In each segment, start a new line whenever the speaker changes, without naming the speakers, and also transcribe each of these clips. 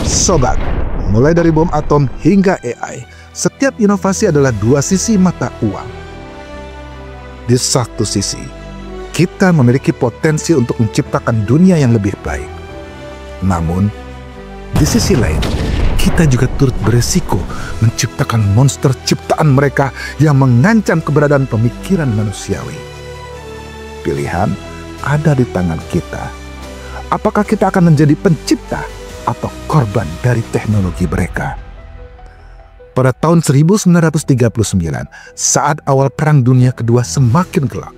Sobat, mulai dari bom atom hingga AI, setiap inovasi adalah dua sisi mata uang. Di satu sisi, kita memiliki potensi untuk menciptakan dunia yang lebih baik. Namun, di sisi lain, kita juga turut beresiko menciptakan monster ciptaan mereka yang mengancam keberadaan pemikiran manusiawi. Pilihan ada di tangan kita. Apakah kita akan menjadi pencipta atau korban dari teknologi mereka? Pada tahun 1939, saat awal Perang Dunia Kedua semakin gelap,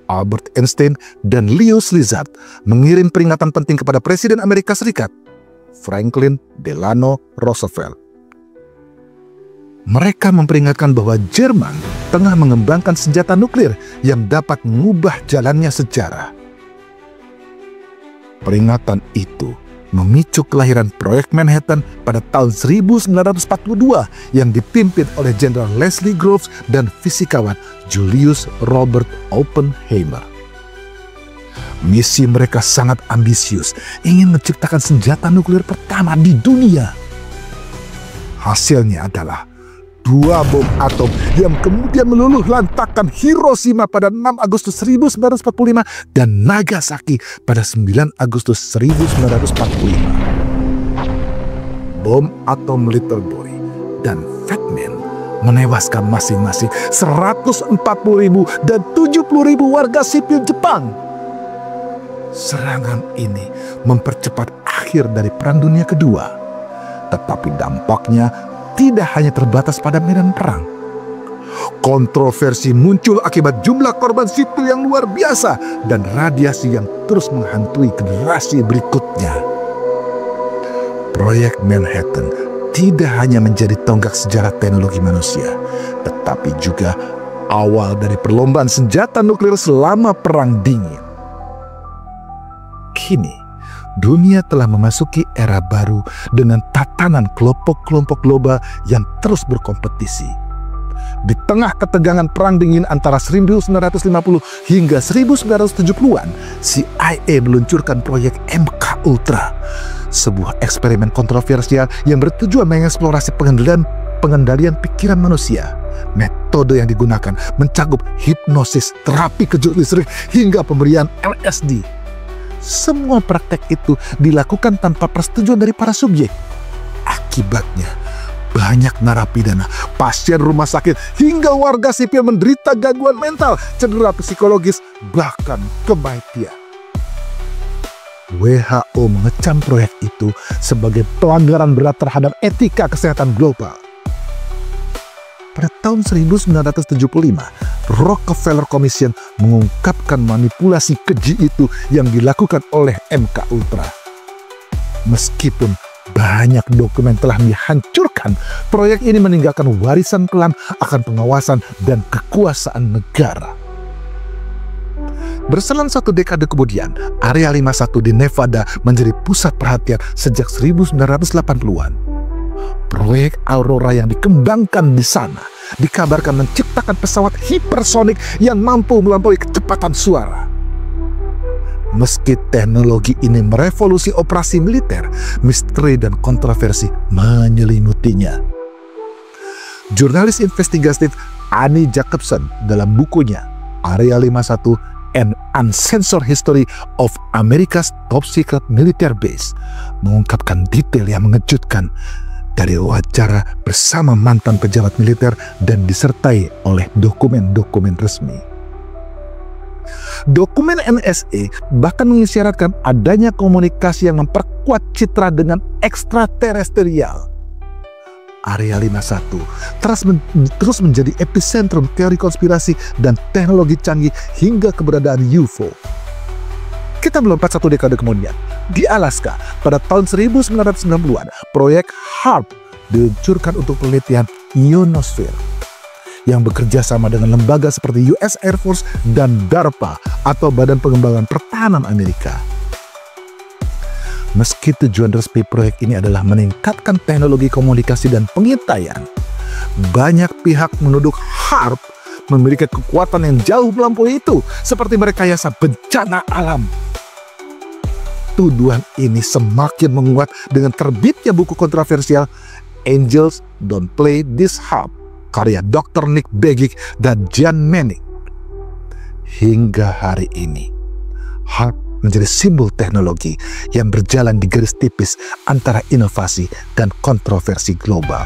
Albert Einstein dan Leo Szilard mengirim peringatan penting kepada Presiden Amerika Serikat, Franklin Delano Roosevelt. Mereka memperingatkan bahwa Jerman tengah mengembangkan senjata nuklir yang dapat mengubah jalannya sejarah. Peringatan itu memicu kelahiran proyek Manhattan pada tahun 1942 yang dipimpin oleh Jenderal Leslie Groves dan fisikawan Julius Robert Oppenheimer. Misi mereka sangat ambisius, ingin menciptakan senjata nuklir pertama di dunia. Hasilnya adalah dua bom atom yang kemudian meluluh lantakkan Hiroshima pada 6 Agustus 1945 dan Nagasaki pada 9 Agustus 1945. Bom atom Little Boy dan Fat Man menewaskan masing-masing 140.000 dan 70.000 warga sipil Jepang. Serangan ini mempercepat akhir dari Perang Dunia Kedua, tetapi dampaknya tidak hanya terbatas pada medan perang. Kontroversi muncul akibat jumlah korban sipil yang luar biasa dan radiasi yang terus menghantui generasi berikutnya. Proyek Manhattan tidak hanya menjadi tonggak sejarah teknologi manusia, tetapi juga awal dari perlombaan senjata nuklir selama Perang Dingin. Kini, dunia telah memasuki era baru dengan tatanan kelompok-kelompok global yang terus berkompetisi. Di tengah ketegangan Perang Dingin antara 1950 hingga 1970-an, CIA meluncurkan proyek MK Ultra, sebuah eksperimen kontroversial yang bertujuan mengeksplorasi pengendalian pikiran manusia. Metode yang digunakan mencakup hipnosis, terapi kejut listrik, hingga pemberian LSD. Semua praktek itu dilakukan tanpa persetujuan dari para subjek. Akibatnya, banyak narapidana, pasien rumah sakit, hingga warga sipil menderita gangguan mental, cedera psikologis, bahkan kematian. WHO mengecam proyek itu sebagai pelanggaran berat terhadap etika kesehatan global. Pada tahun 1975, Rockefeller Commission mengungkapkan manipulasi keji itu yang dilakukan oleh MK Ultra. Meskipun banyak dokumen telah dihancurkan, proyek ini meninggalkan warisan kelam akan pengawasan dan kekuasaan negara. Berselang satu dekade kemudian, Area 51 di Nevada menjadi pusat perhatian sejak 1980-an. Proyek Aurora yang dikembangkan di sana dikabarkan menciptakan pesawat hipersonik yang mampu melampaui kecepatan suara. Meski teknologi ini merevolusi operasi militer, misteri dan kontroversi menyelimutinya. Jurnalis investigatif Annie Jacobson dalam bukunya Area 51 An Uncensored History of America's Top Secret Military Base mengungkapkan detail yang mengejutkan dari wawancara bersama mantan pejabat militer dan disertai oleh dokumen-dokumen resmi. Dokumen NSA bahkan mengisyaratkan adanya komunikasi yang memperkuat citra dengan ekstraterestrial. Area 51 terus menjadi epicentrum teori konspirasi dan teknologi canggih hingga keberadaan UFO. Kita melompat satu dekade kemudian. Di Alaska, pada tahun 1990-an, proyek HARP diluncurkan untuk penelitian ionosfer yang bekerja sama dengan lembaga seperti US Air Force dan DARPA atau Badan Pengembangan Pertahanan Amerika. Meski tujuan resmi proyek ini adalah meningkatkan teknologi komunikasi dan pengintaian, banyak pihak menuduh HARP memiliki kekuatan yang jauh melampaui itu, seperti merekayasa bencana alam. tuduhan ini semakin menguat dengan terbitnya buku kontroversial Angels Don't Play This Harp karya Dr. Nick Begich dan Jan Menning. Hingga hari ini, harp menjadi simbol teknologi yang berjalan di garis tipis antara inovasi dan kontroversi global.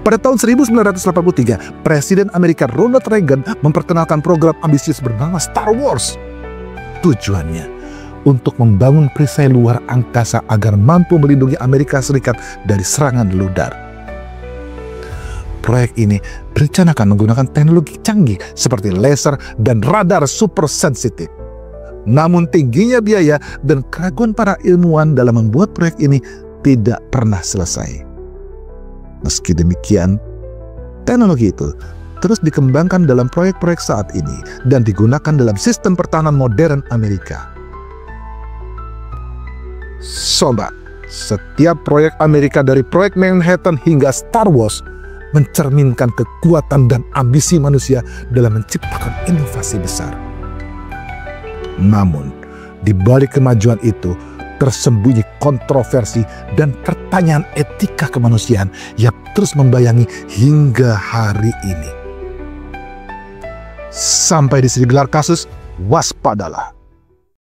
Pada tahun 1983, Presiden Amerika Ronald Reagan memperkenalkan program ambisius bernama Star Wars. Tujuannya untuk membangun perisai luar angkasa agar mampu melindungi Amerika Serikat dari serangan ludar. Proyek ini berencanakan menggunakan teknologi canggih seperti laser dan radar super sensitif. Namun tingginya biaya dan keraguan para ilmuwan dalam membuat proyek ini tidak pernah selesai. Meski demikian, teknologi itu terus dikembangkan dalam proyek-proyek saat ini dan digunakan dalam sistem pertahanan modern Amerika. Sobat, setiap proyek Amerika dari proyek Manhattan hingga Star Wars mencerminkan kekuatan dan ambisi manusia dalam menciptakan inovasi besar. Namun, di balik kemajuan itu, tersembunyi kontroversi dan pertanyaan etika kemanusiaan yang terus membayangi hingga hari ini. Sampai di sini gelar kasus, waspadalah.